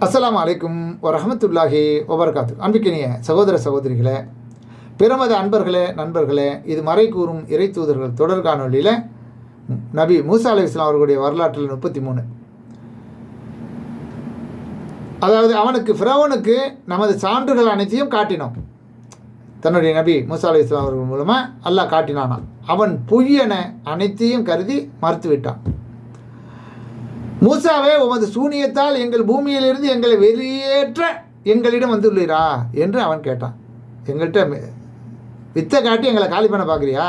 அஸ்ஸலாமு அலைக்கும் வரஹ்மத்துல்லாஹி வபரகாத்து. அன்பிக்கினிய சகோதர சகோதரிகளே, பிரமத அன்பர்களே, நண்பர்களே, இது மறை கூறும் இறை தூதர்கள் தொடர் காணொலியில் நபி மூசா அலைஹிஸ்ஸலாம் அவர்களுடைய வரலாற்றில் 33. அதாவது அவனுக்கு ஃபிரௌனுக்கு நமது சான்றுகள் அனைத்தையும் காட்டினோம். தன்னுடைய நபி மூசா அலைஹிஸ்ஸலாம் அவர்கள் மூலமாக அல்லாஹ் காட்டினானான். அவன் பொய்யென அனைத்தையும் கருதி மறுத்துவிட்டான். மூசாவே, உமது சூனியத்தால் எங்கள் பூமியிலிருந்து எங்களை வெளியேற்ற எங்களிடம் வந்துள்ளீரா என்று அவன் கேட்டான். எங்கள்கிட்ட வித்தை காட்டி எங்களை காலி பண்ண பார்க்குறியா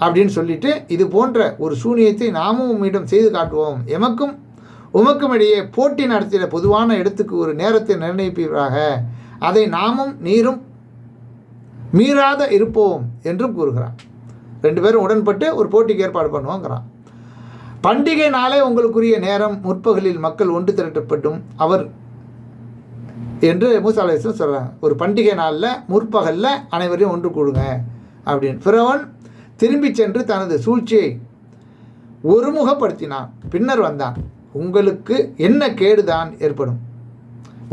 அப்படின்னு சொல்லிட்டு, இது போன்ற ஒரு சூனியத்தை நாமும் உம்மிடம் செய்து காட்டுவோம், எமக்கும் உமக்கும் இடையே போட்டி நடத்திட பொதுவான இடத்துக்கு ஒரு நேரத்தை நிர்ணயிப்பீராக, அதை நாமும் நீரும் மீறாத இருப்போம் என்றும் கூறுகிறான். 2 பேரும் உடன்பட்டு ஒரு போட்டிக்கு ஏற்பாடு பண்ணுவோங்கிறான். பண்டிகை நாளே உங்களுக்குரிய நேரம் முற்பகலில் மக்கள் ஒன்று திரட்டப்பட்டும் அவர் என்று மூசா அலைஹிஸ்ஸலாம் சொல்கிறாங்க. ஒரு பண்டிகை நாளில் முற்பகலில் அனைவரையும் ஒன்று கூடுங்க அப்படின்னு. ஃபிரௌன் திரும்பி சென்று தனது சூழ்ச்சியை ஒருமுகப்படுத்தினான். பின்னர் வந்தான். உங்களுக்கு என்ன கேடுதான் ஏற்படும்?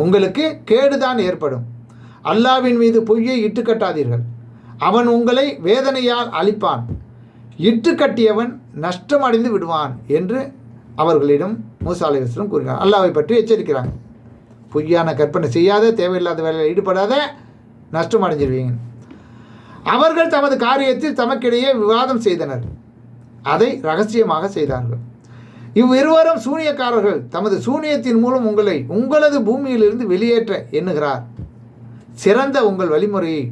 உங்களுக்கு கேடுதான் ஏற்படும். அல்லாவின் மீது பொய்யை இட்டுக்கட்டாதீர்கள். அவன் உங்களை வேதனையால் அழிப்பான். இட்டு கட்டியவன் நஷ்டம் அடைந்து விடுவான் என்று அவர்களிடம் மூசா அலைஹிஸ்ஸலாம் கூறினார். அல்லாஹ்வை பற்றி எச்சரிக்கிறாங்க. பொய்யான கற்பனை செய்யாத, தேவையில்லாத வேலையில் ஈடுபடாத, நஷ்டம் அடைஞ்சிருவீங்க. அவர்கள் தமது காரியத்தில் தமக்கிடையே விவாதம் செய்தனர். அதை ரகசியமாக செய்தார்கள். இவ்விருவரும் சூனியக்காரர்கள். தமது சூனியத்தின் மூலம் உங்களை உங்களது பூமியிலிருந்து வெளியேற்ற எண்ணுகிறார். சிறந்த உங்கள் வழிமுறையை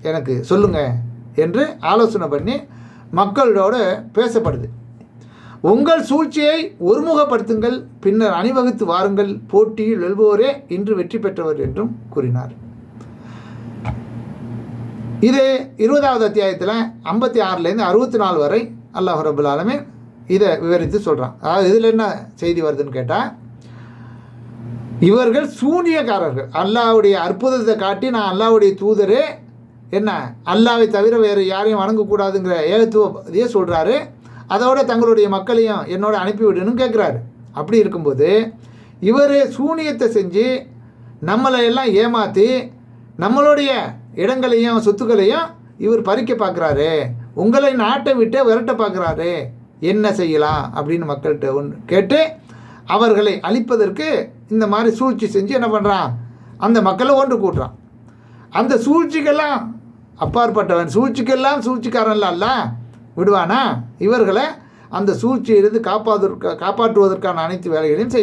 எனக்கு சொல்லுங்க என்று ஆலோசனை பண்ணி மக்களோடு பேசப்படுது. உங்கள் சூழ்ச்சியை ஒருமுகப்படுத்துங்கள், பின்னர் அணிவகுத்து வாருங்கள், போட்டியில் வெல்வோரே இன்று வெற்றி பெற்றவர் என்றும் கூறினார். இது 20வது அத்தியாயத்தில் 56லேருந்து 64 வரை அல்லாஹ் ரப்பல் ஆலமீன் இதை விவரித்து சொல்கிறான். அதாவது இதில் என்ன செய்தி வருதுன்னு கேட்டால், இவர்கள் சூனியக்காரர்கள். அல்லாஹ்வுடைய அற்புதத்தை காட்டி, நான் அல்லாஹ்வுடைய தூதரே, என்ன அல்லாவை தவிர வேறு யாரையும் வணங்கக்கூடாதுங்கிற ஏகத்துவத்தையே சொல்கிறாரு. அதோட தங்களுடைய மக்களையும் என்னோட அனுப்பிவிடுன்னு கேட்குறாரு. அப்படி இருக்கும்போது இவர் சூனியத்தை செஞ்சு நம்மளை எல்லாம் ஏமாற்றி நம்மளுடைய இடங்களையும் சொத்துக்களையும் இவர் பறிக்க பார்க்குறாரு. உங்களை நாட்டை விட்டு விரட்ட பார்க்குறாரு. என்ன செய்யலாம் அப்படின்னு மக்கள்கிட்ட கேட்டு அவர்களை அழிப்பதற்கு இந்த மாதிரி சூழ்ச்சி செஞ்சு என்ன பண்ணுறான், அந்த மக்களை ஒன்று கூட்டுறான். அந்த சூழ்ச்சிக்கெல்லாம் அப்பாற்பட்டவன், சூழ்ச்சிக்கெல்லாம் சூழ்ச்சிக்காரன்ல அல்ல விடுவானா? இவர்களை அந்த சூழ்ச்சியிலிருந்து காப்பாற்றுவதற்கான அனைத்து வேலைகளையும்